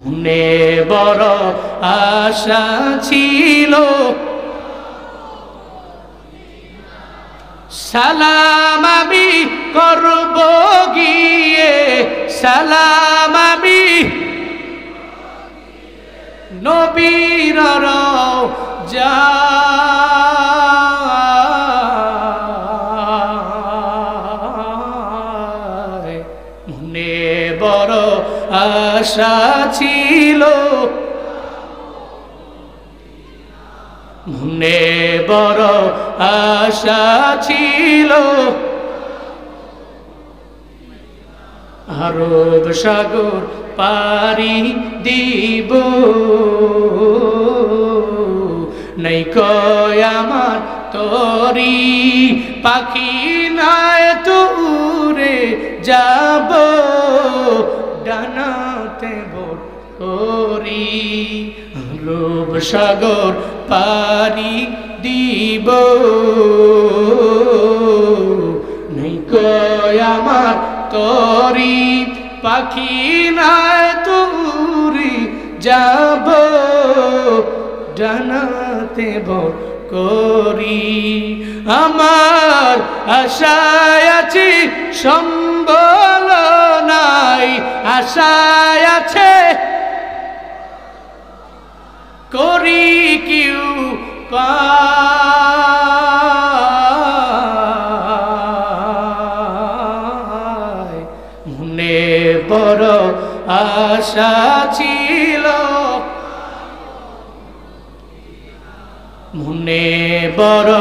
মনে বড় আশা ছিল সালাম আমি করব গিয়ে সালাম আমি নবীর রওজা মনে বড় আশা ছিল মনে বড় আশা ছিল আরব সাগর পারি দিব নাই কয় আমার তরি পাখি নাই তো উড়ে যাব ডানাতে ভোর করি আরব সাগর পারি দিব নাই কয় আমার তরি পাখি নাই তো উড়ে যাব ডানাতে ভোর করি আমার আশায় আছি সম্বল নাই আশায় আছে করি কিউ পায় মনে বড় আশা ছিল মনে বড়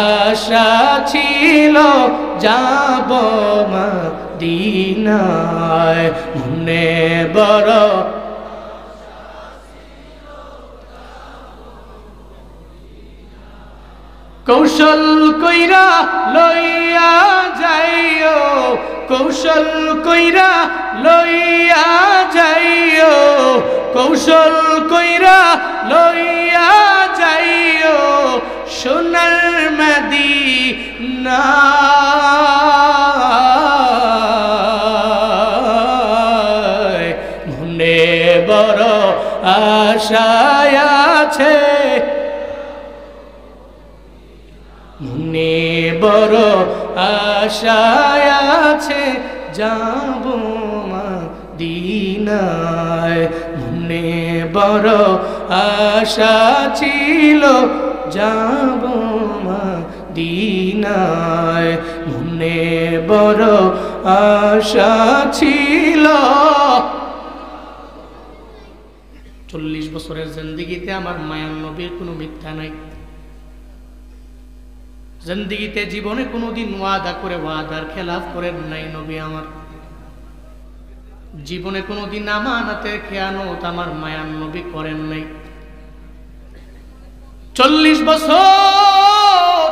আশা ছিল যাব মদিনায় মনে বড় কৌশল কইরা লইয়া যাইও কৌশল কইরা লইয়া যাইও কৌশল কইরা লইয়া যাইও সোনার মদিনা মনে বড় আশা আছে মনে বড় আশা আছে যাব মদিনায় মনে বড় আশা ছিল যাব মদিনায় মনে বড় আশা ছিল 40 বছরের জিন্দেগিতে আমার মায়ার নবীর কোনো মিথ্যা নাই জিন্দেগিতে জীবনে কোনোদিন ওয়াদা করে ওয়াদার খেলাফ করেন নাই নবী আমার জীবনে কোনোদিন আমানতের খেয়ানত আমার মায়ার নবী করেন নাই 40 বছর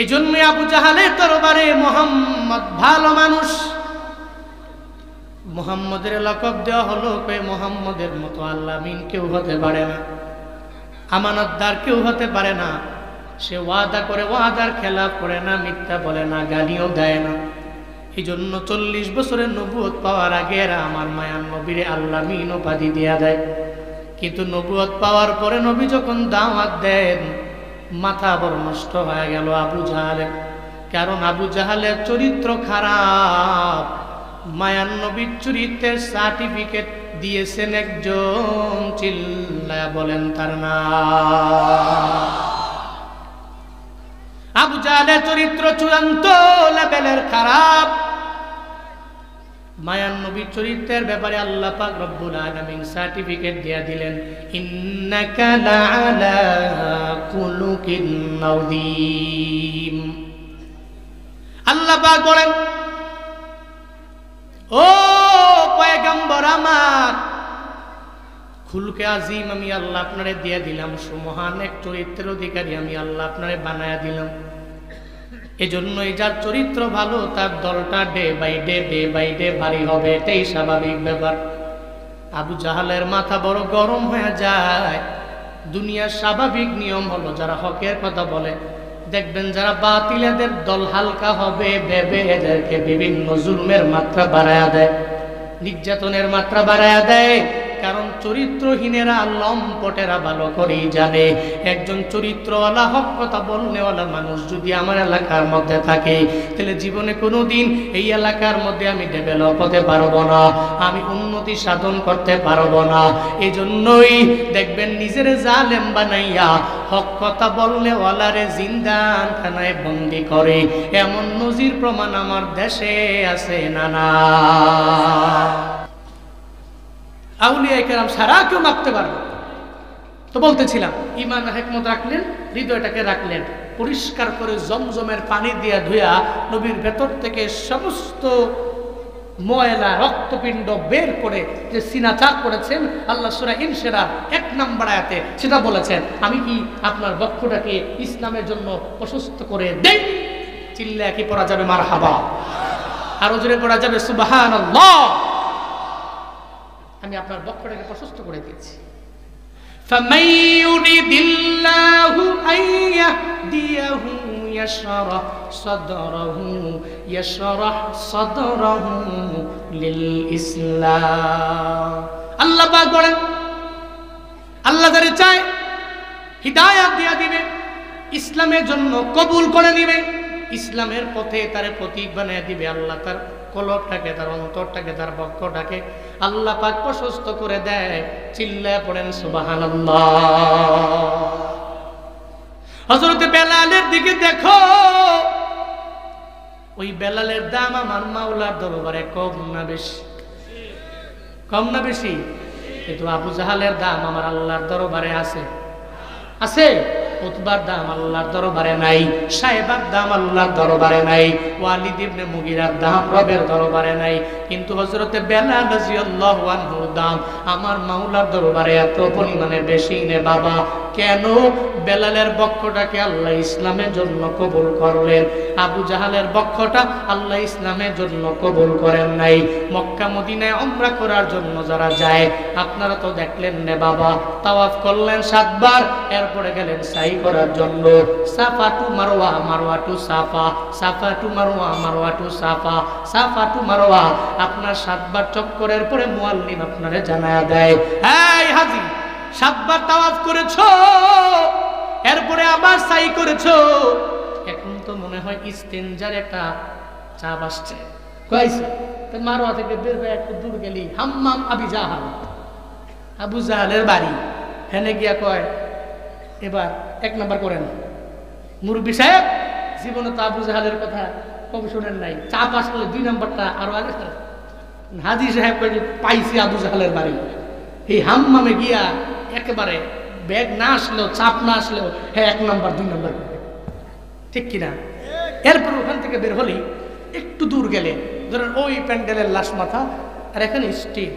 এজন্য আবু জাহালের দরবারে মুহাম্মদ ভালো মানুষ মুহাম্মদের লকব দেওয়া হলো কই মুহাম্মদের মতো আল্লাহ আমিন কেউ হতে পারে না আমানতদার কেউ হতে পারে না সে ওয়াদা করে ওয়াদার খেলাফ করে না মিথ্যা বলে না গালিও দেয় না এই জন্য 40 বছরের নবুয়ত পাওয়ার আগে এরা আমার মায়ার নবীরে আল্লাহ আমিন উপাধি দিয়া দেয় কিন্তু নবুয়ত পাওয়ার পরে নবী যখন দাওয়াত দেন মাথা বড় নষ্ট হয়ে গেল আবু জাহালের কারণ আবু জাহালের চরিত্র খারাপ মায়ার নবীর চরিত্রের সার্টিফিকেট দিয়েছেন একজন চিল্লায়া বলেন তার নাম আবু জাহলের চরিত্র চূড়ান্ত লেভেলের খারাপ মায়ার নবীর চরিত্রের ব্যাপারে আল্লাহ পাক রব্বুল আলামিন সার্টিফিকেট দিয়ে দিলেন ইন্নাকা লাআলা খুলুকিন আযীম আল্লাহ পাক বলেন ও পয়গম্বর আমার খুলকে আজিম আমি আল্লাহ আপনারে দিয়ে দিলাম সুমহান এক চরিত্রের অধিকারী আমি আল্লাহ আপনারে বানায়া দিলাম এজন্যই যার চরিত্র ভালো তার দলটা ডে বাই ডে ভারী হবে এটাই স্বাভাবিক ব্যাপার আবু জাহালের মাথা বড় গরম হয়ে যায় দুনিয়ার স্বাভাবিক নিয়ম হলো যারা হকের কথা বলে দেখবেন যারা বাতিলেদের দল হালকা হবে ভেবে এদেরকে বিভিন্ন জুলমের মাত্রা বাড়ায়া দেয় নির্যাতনের মাত্রা বাড়ায়া দেয়। কারণ চরিত্রহীনেরা লম্পটেরা ভালো করেই জানে একজন চরিত্রওয়ালা হক কথা বলনেওয়ালা মানুষ যদি আমার এলাকার মধ্যে থাকে তাহলে জীবনে কোনোদিন এই এলাকার মধ্যে আমি ডেভেলপ হতে পারবো না, আমি উন্নতি সাধন করতে পারবো না। এই জন্যই দেখবেন নিজের জালেম বানাইয়া হক কথা বলনেওয়ালারে জিন্দাখানায় বন্দি করে, এমন নজির প্রমাণ আমার দেশে আছে না না? আউলিয়া কেরাম সারা কেউ মাপতে পারবে। তো বলতেছিলাম ঈমান হিকমত রাখলেন, হৃদয়টাকে রাখলেন পরিষ্কার করে জমজমের পানি দিয়া ধুয়া নবীর ভেতর থেকে সমস্ত ময়লা রক্তপিণ্ড বের করে যে সিনা চাক করেছেন আল্লাহ সূরা ইনশিরাহ 1 নম্বর আয়াতে সেটা বলেছেন, আমি কি আপনার বক্ষটাকে ইসলামের জন্য প্রশস্ত করে দেই? চিল্লায় কি পড়া যাবে মারহাবা? আরো জোরে পড়া যাবে সুবহানাল্লাহ? আমি আপনার বক্ষটাকে প্রশস্ত করে দিয়েছি। فَمَن يُرِدِ اللَّهُ أَن يَهْدِيَهُ يَشْرَحْ صَدْرَهُ لِلْإِسْلَامِ। আল্লাহ পাক বলেন, আল্লাহ যারে চায় হিদায়াত দিয়া দিবে, ইসলামের জন্য কবুল করে নিবে, ইসলামের পথে তারে প্রতীক বানিয়ে দিবে। আল্লাহ তার কলবটাকে, তার অন্তরটাকে, তার বক্ষটাকে আল্লাহ পাক প্রশস্ত করে দেয়। চিল্লায় পড়েন সুবহানাল্লাহ। হযরত বেলালের দিকে দেখো, ওই বেলালের দাম আমার মাওলার দরবারে কম না বেশি? কম না বেশি? কিন্তু আবু জাহালের দাম আমার আল্লাহর দরবারে আছে, আছে। উতবার দাম আল্লাহর দরবারে নাই, সাহেবার দাম আল্লাহর দরবারে নাই, ওয়ালিদ ইবনে মুগিরার দাম রবের দরবারে নাই। কিন্তু হযরতে বেলাল রাদিয়াল্লাহু আনহুর দাম আমার মাওলার দরবারে এত পরিমাণে বেশি নে বাবা। কেন? বেলালের বক্ষটাকে আল্লাহ ইসলামের জন্য কবুল করলেন, আবু জাহালের বক্ষটা আল্লাহ ইসলামের জন্য কবুল করেন নাই। মক্কা মদিনায় উমরা করার জন্য যারা যায়, আপনারা তো দেখলেন নে বাবা, তাওয়াফ করলেন 7 বার, এরপরে গেলেন সাই করার জন্য, সাফা টু মারওয়া, মারওয়া টু সাফা, সাফা টু মারওয়া, মারওয়া টু সাফা, সাফা টু মারওয়া। আপনার 7 বার চক্করের পরে মুআল্লিম আপনারে জানায়া দেয়, এই হাজী 7 বার তাওয়াফ করেছো, এরপরে আবার সাই করেছো, এখন তো মনে হয় ইস্তেনজার একটা চাপ আসছে। কইছে তো মারওয়া থেকে বের হয়ে একটু দূর গেলি হাম্মাম আবি জাহাল, আবু জাহালের বাড়ি, হেনে গিয়া কয় এবার 1 নাম্বার করেন। মুরব্বী সাহেব জীবনে তো আবু জাহালের কথা কম শুনেন নাই, চাপ আসলে 2 নাম্বারটা আরো আগে। হাজী সাহেব পাইছি আবু জাহালের বাড়ি, এই হাম্মামে গিয়া একেবারে ব্যাগ না আসলেও, চাপ না আসলেও, হ্যাঁ 1 নাম্বার 2 নাম্বার করবে, ঠিক কিনা? এরপর ওখান থেকে বের হলি একটু দূর গেলে ধরেন ওই প্যান্ডেলের লাশ মাথা, আর এখানে স্টেজ,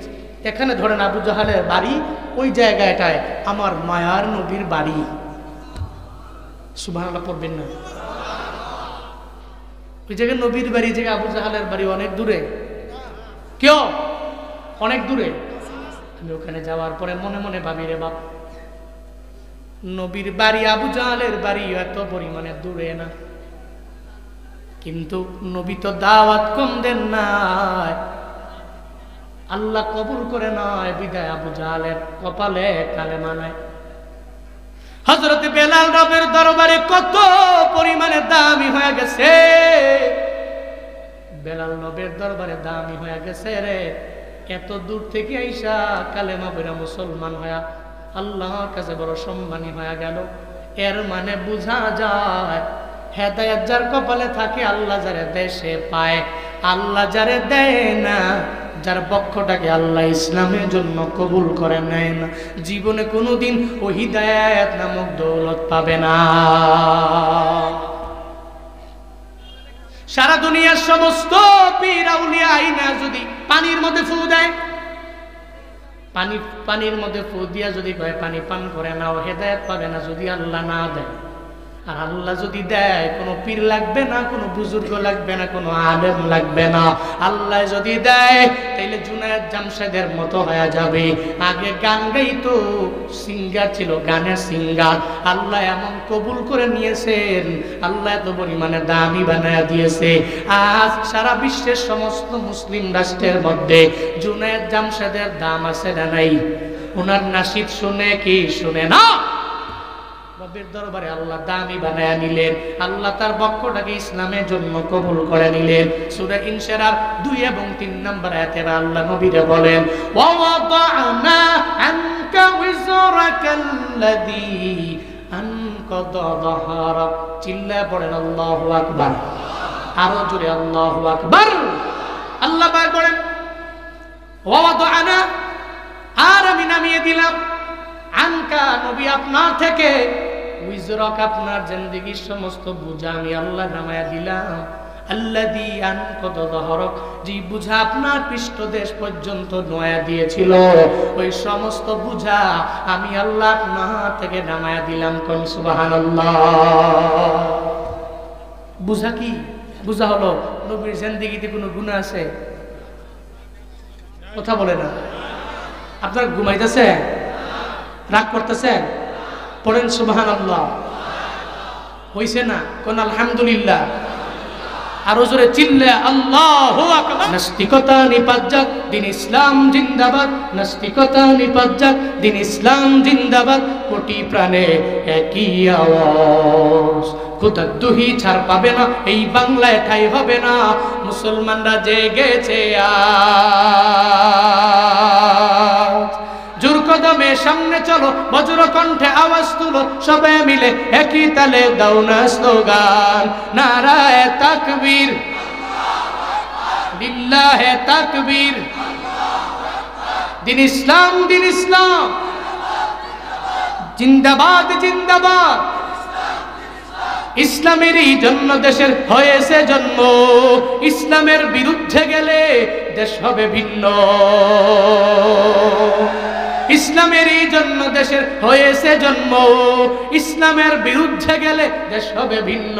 এখানে ধরেন আবু জাহালের বাড়ি, ওই জায়গাটায় আমার মায়ার নবীর বাড়ি। সুবহানাল্লাহ পড়বেন না? ওই জায়গায় নবীর বাড়ি, জায়গায় আবু জাহালের বাড়ি অনেক দূরে। কেউ অনেক দূরে। আমি ওখানে যাওয়ার পরে মনে মনে ভাবি, রে বাপ, নবীর বাড়ি আবু জাহালের বাড়ি এত পরিমাণে দূরে না, কিন্তু নবী তো দাওয়াত কম দেন নাই, আল্লাহ কবুল করে নয়, বিদায় আবু জাহালের কপালে কালেমা নাই। হযরত বেলাল রবের দরবারে কত পরিমাণে দামি হয়ে গেছে, বেলাল নবের দরবারে দামি হয়ে গেছে রে। এত দূর থেকে আইসা কালেমা পড়া মুসলমান হয়া আল্লাহর কাছে বড় সম্মানী হয়ে গেল। এর মানে বোঝা যায় হেদায়েত যার কপালে থাকে আল্লাহ যারে দেয় সে পায়, আল্লাহ যারে দেয় না, যার পক্ষটাকে আল্লাহ ইসলামের জন্য কবুল করে নেয় না, জীবনে কোনোদিন ও হিদায়াত নামক দৌলত পাবে না। সারা দুনিয়ার সমস্ত পীর আউলিয়া আইনা যদি পানির মধ্যে ফু দেয়, পানির মধ্যে ফু দিয়া যদি কয় পানি পান করে নাও, হেদায়েত পাবে না যদি আল্লাহ না দেয়। আর আল্লাহ যদি দেয়, কোনো পীর লাগবে না, কোনো বুজুর্গ লাগবে না, কোনো আলেম লাগবে না। আল্লাহ যদি দেয় তাইলে জুনায়েদ জামশেদের মতো হয়ে যাবে। আগে গান গাইতো, সিঙ্গার ছিল, গানের সিঙ্গার। আল্লাহ এমন কবুল করে নিয়েছেন, আল্লাহ এত পরিমাণে দামি বানায় দিয়েছে। আজ সারা বিশ্বের সমস্ত মুসলিম রাষ্ট্রের মধ্যে জুনায়েদ জামশেদের দাম আছে না নাই? ওনার নাশিদ শুনে কি শুনে না? রবের দরবারে আল্লাহ দামি বানায়া নিলেন। আল্লাহ তার বক্তটাকে ইসলামের জন্য কবুল করে নিলেন। সূরা ইনশিরার 2 এবং 3 নম্বর আয়াতে আল্লাহ নবীরে বলেন, ওয়া ওয়াদানা আনকা উযরাকাল্লাযী আনকাদা যাহরাক। চিল্লায়ে পড়েন আল্লাহু আকবার। আরো জোরে আল্লাহু আকবার। আল্লাহ পাক বলেন, ওয়া ওয়াদানা, আর আমি নামিয়ে দিলাম, আনকা নবী আপনার থেকে, উইজরাক আপনার জিন্দেগীর সমস্ত বোঝা আমি আল্লাহ নামায়া দিলাম। আল্লাযী আনকাদা যাহরাক, যে বোঝা আপনার পৃষ্ঠদেশ পর্যন্ত নয়া দিয়েছিল, ওই সমস্ত বোঝা আমি আল্লাহ আপনার থেকে নামায়া দিলাম। কোন সুবহানাল্লাহ। বোঝা কি? বোঝা হলো নবীর জিন্দেগীতে কোনো গুনাহ আছে? কথা বলে না। আপনারা ঘুমাইতেছেন? রাগ করতেছেন? পড়েন সুবহানাল্লাহ। হইছে না? কোন আলহামদুলিল্লাহ। আরো জোরে চিল্লে আল্লাহু আকবার। নাস্তিকতা নিপাজ্জাক, দিন ইসলাম জিন্দাবাদ। নাস্তিকতা নিপাজ্জাক, দিন ইসলাম জিন্দাবাদ। কোটি প্রাণে একই আওয়াজ, খোদার দুহি ছাড় পাবে না, এই বাংলায় ঠাই হবে না। মুসলমানরা জেগেছে আজ, জোর কদমে সামনে চলো, বজ্র কণ্ঠে আওয়াজ তুলো, সবাই মিলে একই তালে দাও না স্লোগান, নারায়ে তাকবীর, লিল্লাহে তাকবীর। দিন ইসলাম, দিন ইসলাম জিন্দাবাদ, জিন্দাবাদ। ইসলামেরই জন্য দেশের হয়েছে জন্ম, ইসলামের বিরুদ্ধে গেলে দেশ হবে ভিন্ন। ইসলামেরই জন্য দেশের হয়েছে জন্ম, ইসলামের বিরুদ্ধে গেলে দেশ হবে ভিন্ন।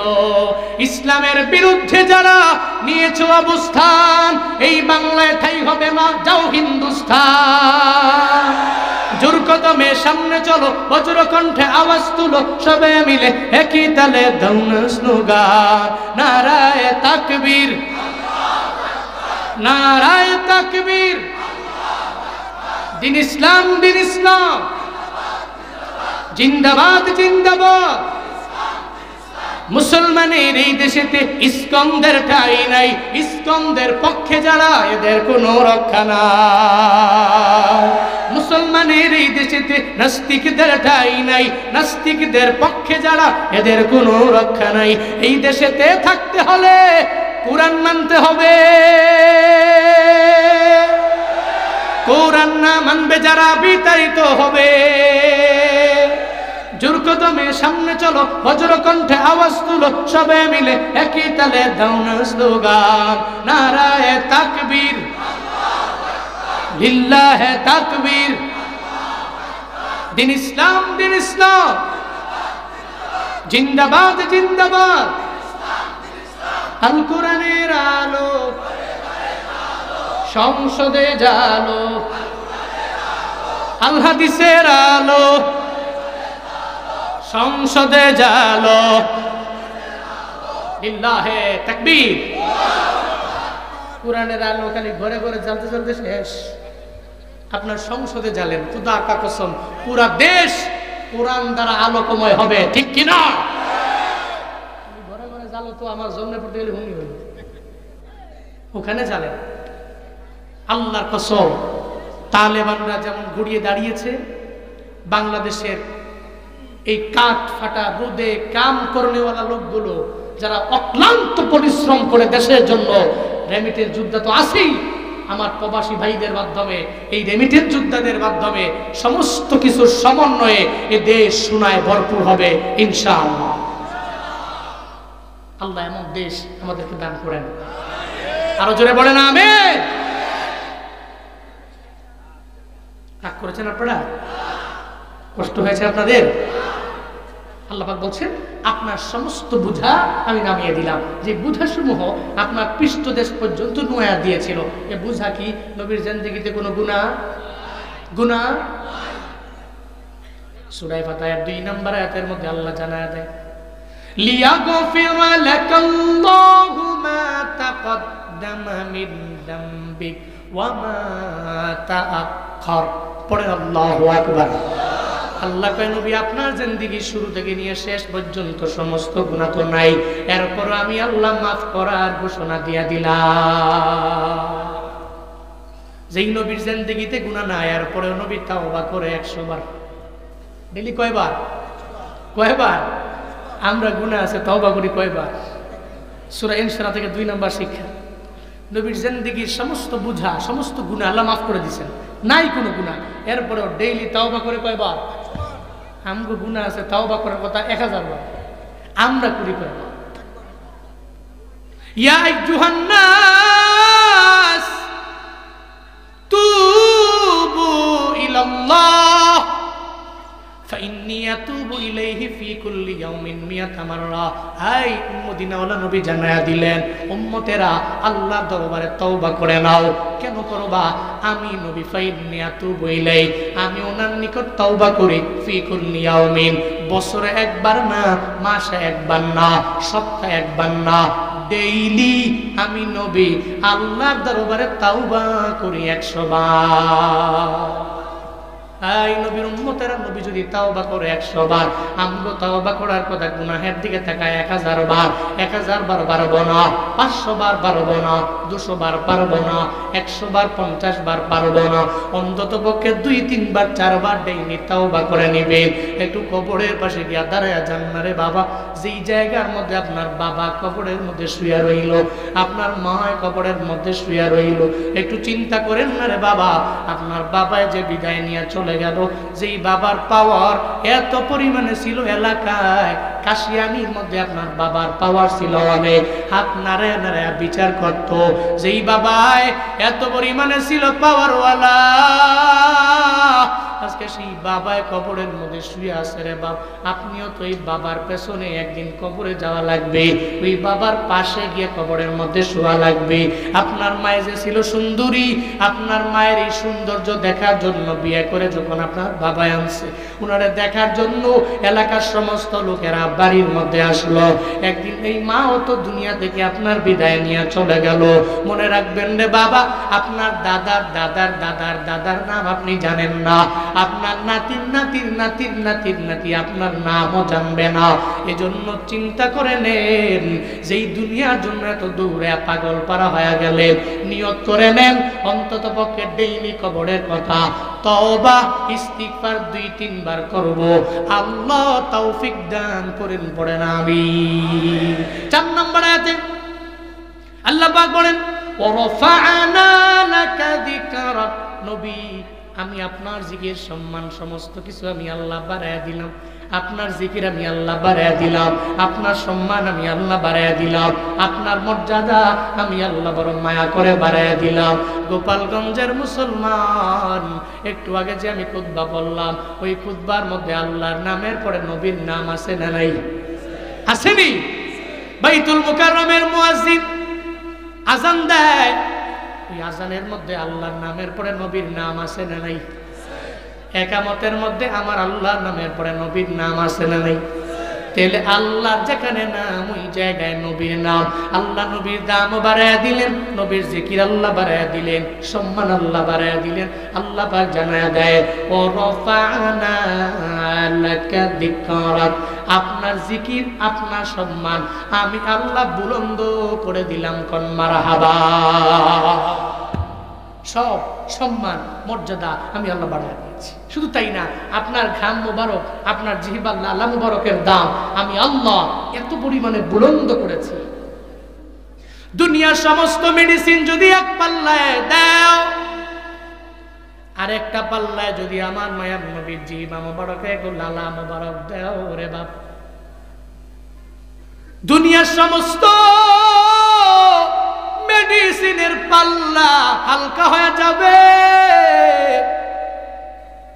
ইসলামের বিরুদ্ধে যারা নিয়েছে অবস্থান, এই বাংলায় ঠাই হবে না, যাও হিন্দুস্তান। জোর কদমে সামনে চলো, বজ্র কণ্ঠে আওয়াজ তুলো, সবাই মিলে একই তালে দাও না স্লোগান, নারায়ে তাকবীর, নারায়ে তাকবীর। দিন ইসলাম, দিন ইসলাম জিন্দাবাদ, জিন্দাবাদ। মুসলমানের এই দেশেতে ইস্কনদের ঠাঁই নাই, ইস্কনদের পক্ষে যারা এদের কোনো রক্ষা নাই। মুসলমানের এই দেশেতে নাস্তিকদের ঠাঁই নাই, নাস্তিকদের পক্ষে যারা এদের কোনো রক্ষা নাই। এই দেশেতে থাকতে হলে কোরআন মানতে হবে, কোরআন না মানবে যারা বিতাড়িত হবে। জোর কদমে সামনে চলো, বজ্র কণ্ঠে আওয়াজ তুলো, সবাই মিলে একই তালে দাও না স্লোগান, নারায়ে তাকবীর, লিল্লাহে তাকবীর। দিন ইসলাম, দিন ইসলাম জিন্দাবাদ, জিন্দাবাদ। আল কোরআনের আলো সংসদে জালো, আল হাদিসের আলো সংসদে জালো, লিল্লাহে তাকবীর। কোরআনের আলো খালি ঘরে ঘরে জ্বলতে জ্বলতে শেষ, আপনার সংসদে জ্বালেন, খুদা কা কসম পুরা দেশ কোরআন দ্বারা আলোকময় হবে, ঠিক কিনা? ঘরে ঘরে জ্বালো তো আমার জন্য পড়তে গেলে হুমকি হবে, ওখানে জ্বালেন। আল্লাহর কসম, তালেবানরা যেমন ঘুরিয়ে দাঁড়িয়েছে, বাংলাদেশের এই কাঠ ফাটা রোদে কাম করনেওয়ালা লোকগুলো যারা অক্লান্ত পরিশ্রম করে দেশের জন্য, রেমিটেন্স যোদ্ধা তো আছেই, আমার প্রবাসী ভাইদের মাধ্যমে, এই রেমিটেন্স যোদ্ধাদের মাধ্যমে সমস্ত কিছুর সমন্বয়ে এ দেশ সোনায় ভরপুর হবে ইনশাআল্লাহ। আল্লাহ এমন দেশ আমাদেরকে দান করেন, আরো জোরে বলেন আমিন। রাগ করেছেন আপনারা? কষ্ট হয়েছে আপনাদের? আল্লাহ পাক বলছেন আপনার সমস্ত বোঝা আমি নামিয়ে দিলাম। যে বোঝাসমূহ আপনার পৃষ্ঠদেশ পর্যন্ত নোয়া দিয়েছিল, এ বোঝা কি নবীর জিন্দেগিতে কোনো গুনাহ? সূরা ফাতিহার 2 নম্বর আয়াতের মধ্যে আল্লাহ জানায় দেয়, লিয়াগফিরা লাকাল্লাহু মা তাকদ্দামা মিন যামবিক ওয়া মা তাআখার। পড়েন আল্লাহু আকবার। আল্লাহ কয় নবী আপনার জিন্দেগি শুরু থেকে নিয়ে শেষ পর্যন্ত সমস্ত গুনাহ তো নাই, এরপর আমি আল্লাহ মাফ করার ঘোষণা দিয়া দিলাম। যেই নবীর জিন্দেগিতে গুনাহ নাই, এরপরে নবী তাওবা করে 100 বার। ডেলি কয়বার? আমরা গুনাহ আছে তাওবা করি কয়বার? সূরা ইনশিরাহ থেকে 2 নম্বর শিক্ষা। নবীর জিন্দেগির সমস্ত বোঝা সমস্ত গুনাহ আল্লাহ মাফ করে দিয়েছেন, নাই কোনো গুনাহ, এরপরেও ডেইলি তাওবা করে কয়বার? আমগো গুনাহ আছে তাওবা করার কথা 1000 বার, আমরা করি কয়বার? ইয়া আইয়ুহান নাস তুবু ইলাল্লাহ ফাইন্নী আতুবু ইলাইহি ফি কুল্লি ইয়াউমিন মিয়াতা মাররা। হাই মদিনাওয়ালা নবী জানায়া দিলেন, উম্মতেরা আল্লাহর দরবারে তওবা করে নাও। কেন করবা? আমি নবী ফাইন্নী আতুবু ইলাই, আমি ওনার নিকট তওবা করি ফি কুল্লি ইয়াউমিন, বছরে একবার না, মাসে একবার না, সপ্তাহে একবার না, ডেইলি আমি নবী আল্লাহর দরবারে তওবা করি 100 বার। এই নবীর উম্মতেরা নবী যদি তাওবা করে 100 বার, আমগো তাওবা করার কথা গুনাহের দিকে তাকায় 1000 বার। 1000 বার পারবো না, 500 বার পারবো না, 200 বার পারবো না, 100 বার 50 বার পারবো না, অন্তত পক্ষে 2-3 বার 4 বার ডেইলি তাওবা করে নিবেন। একটু কবরের পাশে গিয়া দাঁড়ায়া যান না রে বাবা। যেই জায়গার মধ্যে আপনার বাবা কবরের মধ্যে শুয়ে রইল, আপনার মা কবরের মধ্যে শুয়ে রইল, একটু চিন্তা করেন না রে বাবা। আপনার বাবায় যে বিদায় নিয়ে চলে গেল, যেই বাবার পাওয়ার এত পরিমাণে ছিল এলাকায়, কাশিয়ানির মধ্যে আপনার বাবার পাওয়ার ছিল অনেক, হাত নাড়ে নাড়ে বিচার করত, যেই বাবায় এত পরিমাণে ছিল পাওয়ারওয়ালা, আজকে সেই বাবায় কবরের মধ্যে শুয়ে আছে রে বাপ। আপনিও তো এই বাবার পেছনে একদিন কবরে যাওয়া লাগবে, ওই বাবার পাশে গিয়ে কবরের মধ্যে শোয়া লাগবে। আপনার মায়ে যে ছিল সুন্দরী, আপনার মায়ের এই সৌন্দর্য দেখার জন্য বিয়ে করে যখন আপনার বাবা আনছে, উনারে দেখার জন্য এলাকার সমস্ত লোকেরা বাড়ির মধ্যে আসলো। একদিন এই মাও তো দুনিয়া থেকে আপনার বিদায় নিয়ে চলে গেল। মনে রাখবেন রে বাবা, আপনার দাদার দাদার দাদার দাদার নাম আপনি জানেন না, আপনার নাতির নাতির নাতির নাতির নাতি আপনার নামও জানবে না। এজন্য চিন্তা করে নেন, যেই দুনিয়ার জন্য এত দূরে পাগল পারা হয়ে গেলেন, নিয়ত করে নেন অন্তত পক্ষে ডেইলি কবরের কথা তওবা ইস্তিগফার 2-3 বার করব। আল্লাহ তৌফিক দান করেন, পড়েন আমিন। 4 নম্বর আয়াতে আল্লাহ পাক বলেন, ওয়ারাফা'না লাকা যিকরাক। নবী, আমি আপনার জিকির সম্মান সমস্ত কিছু আমি আল্লাহ বাড়ায়া দিলাম, আপনার জিকির আমি আল্লাহ বাড়ায়া দিলাম, আপনার সম্মান আমি আল্লাহ বাড়ায়া দিলাম, আপনার মর্যাদা আমি আল্লাহ বড় মায়া করে বাড়ায়া দিলাম। গোপালগঞ্জের মুসলমান, একটু আগে যে আমি খুতবা বললাম, ওই খুতবার মধ্যে আল্লাহর নামের পরে নবীর নাম আছে না নাই? আসেনি? বাইতুল মুকাররমের মুয়াজ্জিন আযান দেয়, ওই আযানের মধ্যে আল্লাহর নামের পরে নবীর নাম আছে না নাই? একামতের মধ্যে আমার আল্লাহর নামের পরে নবীর নাম আছে না নাই? তাহলে আল্লাহর যেখানে নাম, ওই জায়গায় নবীর নাম। আল্লাহ নবীর দাম বাড়ায়া দিলেন, নবীর জিকির আল্লাহ বাড়ায়া দিলেন, সম্মান আল্লাহ বাড়ায়া দিলেন। আল্লাহ পাক জানায়া দেয়, ওয়ারাফা'না লাকা যিকরাক, আপনার জিকির আপনার সম্মান আমি আল্লাহ বুলন্দ করে দিলাম। কোন মারহাবা। সব সম্মান মর্যাদা আমি আল্লাহ বাড়ায় দিয়েছি। শুধু তাই না, আপনার ঘাম মুবারক, আপনার জিহ্বার লালা মুবারকের দাম আমি আল্লাহ এত পরিমাণে বুলন্দ করেছি। দুনিয়ার সমস্ত মেডিসিন যদি এক পাল্লায় দাও, আর একটা পাল্লায় যদি আমার মায়ার নবীর জিহ্বা মুবারকে লালা মুবারক দাও, রে বাপ, দুনিয়ার সমস্ত মেডিসিনের পাল্লা হালকা হয়ে যাবে।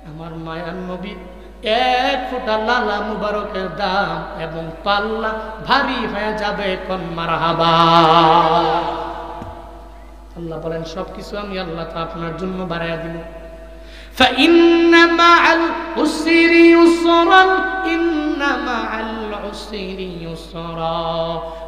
আমার মায়ার নবী এক ফোঁটা লালা মুবারকের দাম এবং পাল্লা ভারী হয়ে যাবে। কোন মারহাবা। আল্লাহ বলেন সবকিছু আমি আল্লাহ তা আপনার জন্য বাড়াইয়া দিব। فإن مع العسر يسرا إن مع العسر يسرا।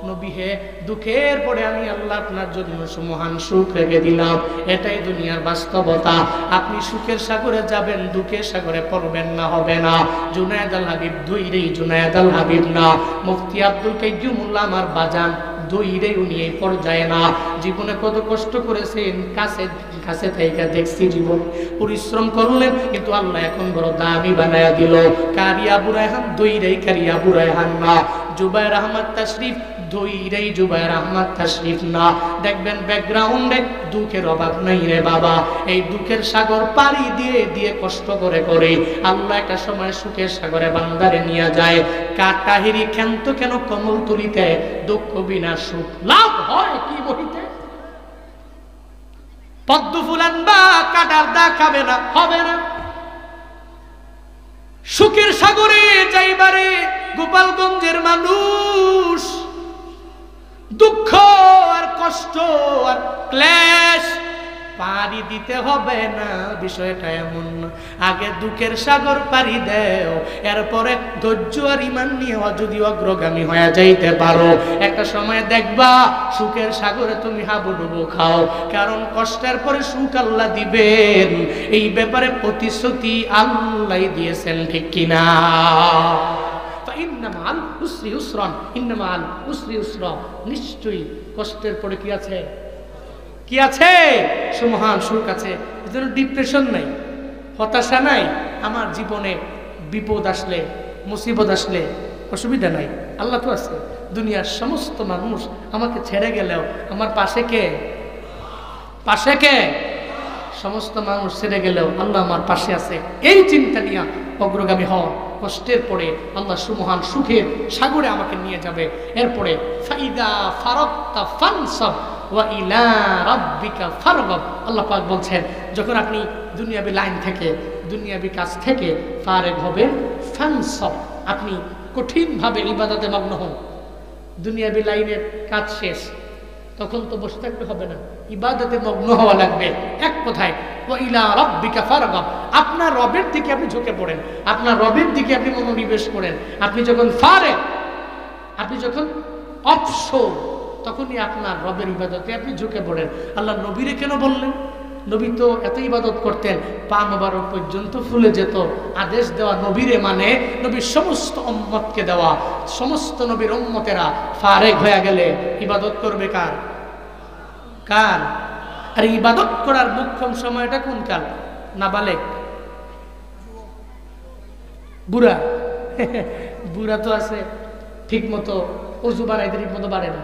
নবী হে, দুঃখের পরে আমি আল্লাহ আপনার জন্য সুমহান সুখ রেখে দিলাম। এটাই দুনিয়ার বাস্তবতা। আপনি সুখের সাগরে যাবেন, দুঃখের সাগরে পড়বেন না, হবে না। জুনায়েদ আল হাবিব দুইরেই জুনায়েদ আল হাবিব না, মুফতি আব্দুল কাইয়ুমুল্লাহ আমার বাজান দুইরে উনি এই পর্যায়ে না। জীবনে কত কষ্ট করেছেন, কাছে থেকে দেখছি, জীবন পরিশ্রম করলেন, কিন্তু আল্লাহ এখন বড় দামি বানায়া দিল। কারিয়া আবু রায়হান দুইরেই কারিয়া আবু রায়হান না। জুবায়ের আহমদ তাশরিফ দুইরেই জুবায়ের আহমদ তাশরিফ না। দেখবেন ব্যাকগ্রাউন্ডে দুঃখের অভাব নাই রে বাবা। এই দুঃখের সাগর পাড়ি দিয়ে দিয়ে কষ্ট করে করে আল্লাহ একটা সময় সুখের সাগরে বান্দারে নিয়ে যায়। কাটাহিরি ক্ষান্ত কেন কমল তুলিতে, দুঃখ বিনা সুখ লাভ হয় কি বহিতে। পদ্ম ফুল আনবা, কাটার দা খাবে না, হবে না। সুখের সাগরে যাইবারে গোপালগঞ্জের মানুষ দুঃখ আর কষ্ট আর ক্লেশ পাড়ি দিতে হবে না। বিষয়টা এমন না, আগে দুঃখের সাগর পাড়ি দেও, এরপরে ধৈর্য আর ইমান নিয়ে যদি অগ্রগামী হয়ে যাইতে পারো, একটা সময় দেখবা সুখের সাগরে তুমি হাবুডুবু খাও। কারণ কষ্টের পরে সুখ আল্লাহ দিবেন, এই ব্যাপারে প্রতিশ্রুতি আল্লাহ দিয়েছেন, ঠিক কিনা। নিশ্চয়ই কষ্টের পরে কি আছে, কি আছে, সুমহান সুখ আছে। এজন্য ডিপ্রেশন নাই, হতাশা নাই। আমার জীবনে বিপদ আসলে, মুসিবত আসলে অসুবিধা নাই, আল্লাহ তো আছে। দুনিয়ার সমস্ত মানুষ আমাকে ছেড়ে গেলেও আমার পাশে কে, পাশে কে, সমস্ত মানুষ ছেড়ে গেলেও আল্লাহ আমার পাশে আছে। এই চিন্তা নিয়ে অগ্রগামী হওয়া। কষ্টের পরে আল্লাহ সুমহান সুখের সাগরে আমাকে নিয়ে যাবে। এরপরে ফাইদা ফারাগতা ফানসাব ওয়া ইলা রাব্বিকা ফারগাব। আল্লাহ পাক বলছেন, যখন আপনি দুনিয়াবি লাইন থেকে, দুনিয়াবি কাজ থেকে ফারেগ হবেন, ফানসাব, আপনি কঠিনভাবে ইবাদতে মগ্ন হন। দুনিয়াবি লাইনের কাজ শেষ, তখন তো বসে থাকতে হবে না, ইবাদতে মগ্ন হওয়া লাগবে। এক কথায় ওয়া ইলা রাব্বিকা ফারগাব, আপনার রবের দিকে আপনি ঝুঁকে পড়েন, আপনার রবের দিকে আপনি মনোনিবেশ করেন। আপনি যখন ফারেগ, আপনি যখন অবসর, তখনই আপনার রবের ইবাদতে আপনি ঝুঁকে পড়েন। আল্লাহ নবীরে কেন বললেন? নবী তো এত ইবাদত করতেন, পা মোবারক পর্যন্ত ফুলে যেত। আদেশ দেওয়া নবীরে মানে নবীর সমস্ত উম্মতকে দেওয়া। সমস্ত নবীর উম্মতেরা ফারেগ হয়ে গেলে ইবাদত করবে কার, কার? আর ইবাদত করার মুখ্যম সময়টা কোন কাল? নাবালেগ, বুড়া। বুড়া তো আছে ঠিক মতো অজু বানাইতে ঠিক মতো পারে না,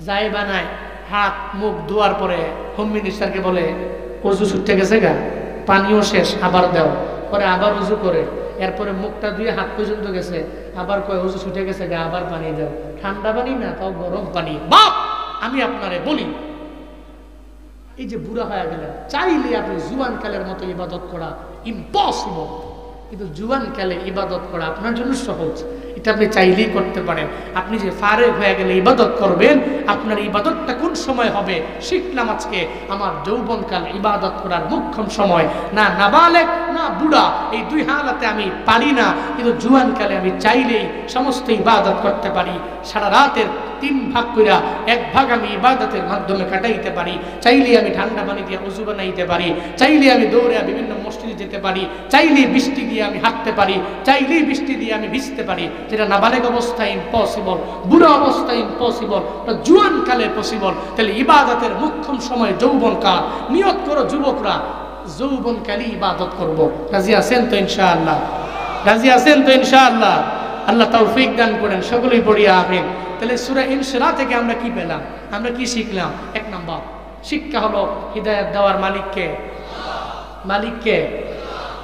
যাই বানায় হাত মুখ ধোয়ার পরে হোম মিনিস্টারকে বলে অজু ছুটে গেছে গা, পানিও শেষ, আবার দাও। পরে আবার অজু করে, এরপরে মুখটা ধুয়ে হাত পর্যন্ত গেছে, আবার কয় অজু ছুটে গেছে গা, আবার পানি দাও। ঠান্ডা পানি না, তাও গরম পানি। বাপ, আমি আপনারে বলি, এই যে বুড়া হয়ে গেলেন, চাইলে আপনি জুয়ান কালের মতো ইবাদত করা ইম্পসিবল, কিন্তু জুয়ান কালে ইবাদত করা আপনার জন্য সহজ। এটা আপনি চাইলেই করতে পারেন। আপনি যে ফারেগ হয়ে গেলে ইবাদত করবেন, আপনার ইবাদতটা কোন সময় হবে শিখলাম আজকে। আমার যৌবনকাল ইবাদত করার মুখ্যম সময়, না নাবালেগ না বুড়া, এই দুই হালাতে আমি পারি না, কিন্তু জুয়ান কালে আমি চাইলেই সমস্ত ইবাদত করতে পারি। সারা রাতের 3 ভাগ কইরা 1 ভাগ আমি ইবাদতের মাধ্যমে কাটাইতে পারি। চাইলে আমি ঠান্ডা পানি দিয়ে ওযু বানাইতে পারি, চাইলে আমি দৌড়ে বিভিন্ন মসজিদে যেতে পারি, চাইলে বৃষ্টি দিয়ে আমি হাঁটতে পারি, চাইলে বৃষ্টি দিয়ে আমি ভিজতে পারি। যেটা নাবালেগ অবস্থায় ইম্পসিবল, বুড়া অবস্থায় ইম্পসিবল, জুয়ান কালে পসিবল। তাহলে ইবাদতের মুখ্যম সময় যৌবনকাল। নিয়ত করো যুবকরা, যৌবনকালে ইবাদত করব। রাজি আছেন তো ইনশাআল্লাহ? রাজি আছেন তো ইনশাআল্লাহ? আল্লাহ তৌফিক দান করেন, সকলেই পড়িয়া আমিন। তাহলে সূরা ইনশিরাহ থেকে আমরা কি পেলাম, আমরা কি শিখলাম? 1 নম্বর শিক্ষা হলো হিদায়াত দেওয়ার মালিককে, মালিককে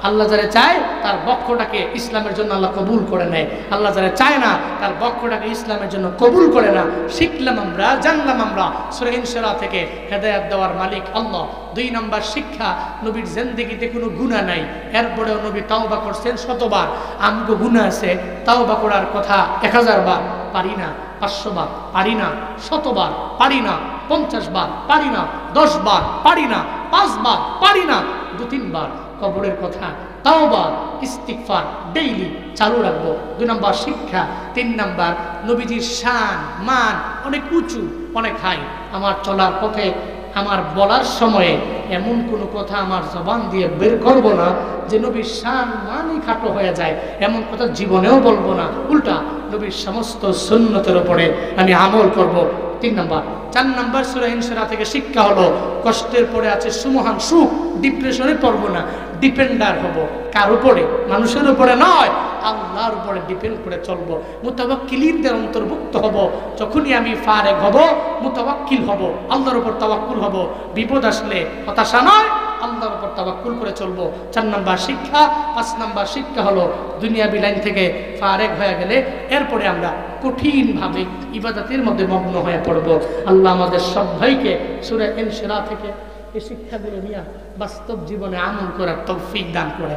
আল্লাহ যারা চায় তার বক্ষটাকে ইসলামের জন্য আল্লাহ কবুল করে নেয়, আল্লাহ যারা চায় না তার বক্ষটাকে ইসলামের জন্য কবুল করে না। শিখলাম আমরা, জানলাম আমরা সূরা ইনশিরাহ থেকে হেদায়েত দেওয়ার মালিক আল্লাহ। 2 নম্বর শিক্ষা, নবীর জিন্দেগিতে কোনো গুনাহ নাই, এরপরেও নবী তাওবা করছেন শতবার। আমগো গুনাহ আছে, তাওবা করার কথা 1000 বার, পারি না। 500 বার পারি না, 100 বার পারি না, 50 বার পারি না, 10 বার পারি না, 5 বার পারি না, 2-3 বার। কবরের কথা, তাওবা, ইস্তিগফার ডেইলি চালু রাখবো। 2 নম্বর শিক্ষা। 3 নম্বর, নবীজির শান মান অনেক উঁচু, অনেক হাই। আমার চলার পথে, আমার বলার সময়ে এমন কোনো কথা আমার জবান দিয়ে বের করব না যে নবীর শান মানই খাটো হয়ে যায়, এমন কথা জীবনেও বলবো না। উল্টা নবীর সমস্ত সুন্নতের উপরে আমি আমল করব। 3 নম্বর। 4 নম্বর সূরা ইনশিরাহ থেকে শিক্ষা হলো, কষ্টের পরে আছে সুমহান সুখ। ডিপ্রেশনে পড়বো না, ডিপেন্ডার হব। কার উপরে? মানুষের উপরে নয়, আল্লাহর উপরে ডিপেন্ড করে চলবো। মুতাওয়াক্কিলিনদের অন্তর্ভুক্ত হব। যখনই আমি ফারেক হব, মুতাওয়াক্কিল হব, আল্লাহর উপর তাওয়াক্কুল হব। বিপদ আসলে হতাশা নয়, আল্লাহর উপর তাওয়াক্কুল করে চলবো। 4 নম্বর শিক্ষা। 5 নম্বর শিক্ষা হলো, দুনিয়াবি লাইন থেকে ফারেক হয়ে গেলে এরপরে আমরা কঠিনভাবে ইবাদতের মধ্যে মগ্ন হয়ে পড়ব। আল্লাহ আমাদের সবাইকে সূরা ইনশিরাহ থেকে এই শিক্ষাগুলো নিয়ে বাস্তব জীবনে আমল করার তৌফিক দান করে।